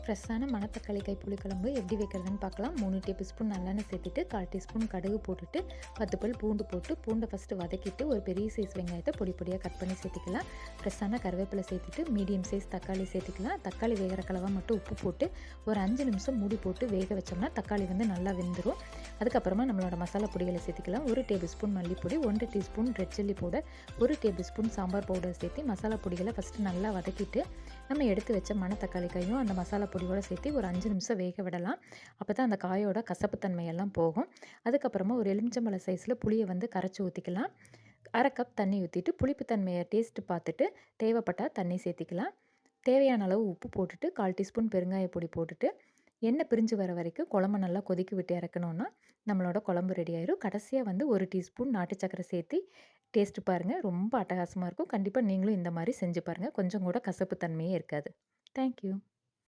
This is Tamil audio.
ஃப்ரெஷ்ஷான மணத்தக்காளி காய் புளிக்குழம்பு எப்படி வைக்கிறதுன்னு பார்க்கலாம். 3 டேபிள் ஸ்பூன் நல்லெண்ணெய் சேர்த்துட்டு 1/4 டீஸ்பூன் கடுகு போட்டுட்டு 10 பல் பூண்டு போட்டு பூண்டை ஃபஸ்ட்டு வதக்கிட்டு ஒரு பெரிய சைஸ் வெங்காயத்தை பொடி பொடியாக கட் பண்ணி சேர்த்துக்கலாம். ஃப்ரெஷ்ஷான கருவேப்பிலை சேர்த்துட்டு மீடியம் சைஸ் தக்காளி சேர்த்துக்கலாம். தக்காளி வேகிற கலவாக மட்டும் உப்பு போட்டு ஒரு 5 நிமிஷம் மூடி போட்டு வேக வச்சோம்னா தக்காளி நல்லா வெந்துடும். அதுக்கப்புறமா நம்மளோட மசாலா பொடிகளை சேர்த்துக்கலாம். 1 டேபிள் ஸ்பூன் மல்லிப்பொடி, 1 teaspoon red chilli powder, 1 tablespoon sambar powder சேர்த்து மசாலா பொடிகளை ஃபஸ்ட்டு நல்லா வதக்கிட்டு நம்ம எடுத்து வச்ச மணத்தக்காளி காயும் அந்த மசாலா பொடியோடு சேர்த்து ஒரு 5 நிமிஷம் வேக விடலாம். அப்போ தான் அந்த காயோட கசப்புத்தன்மையெல்லாம் போகும். அதுக்கப்புறமா ஒரு எலுமிச்சம்பழ சைஸில் புளியை கரைச்சி ஊற்றிக்கலாம். 1/2 கப் தண்ணி ஊற்றிட்டு புளிப்புத்தன்மையை டேஸ்ட்டு பார்த்துட்டு தேவைப்பட்டால் தண்ணி சேர்த்திக்கலாம். தேவையான அளவு உப்பு போட்டுட்டு 1/4 டீஸ்பூன் பெருங்காய பொடி போட்டுட்டு எண்ணெய் பிரிஞ்சு வர வரைக்கும் குழம்பு நல்லா கொதிக்க விட்டு இறக்கணுன்னா நம்மளோட குழம்பு ரெடி ஆயிரும். கடைசியாக 1 டீஸ்பூன் நாட்டு சக்கரை சேர்த்து டேஸ்ட்டு பாருங்கள். ரொம்ப அட்டகாசமாக இருக்கும். கண்டிப்பாக நீங்களும் இந்த மாதிரி செஞ்சு பாருங்கள். கொஞ்சம் கூட கசப்பு தன்மையே இருக்காது. தேங்க்யூ.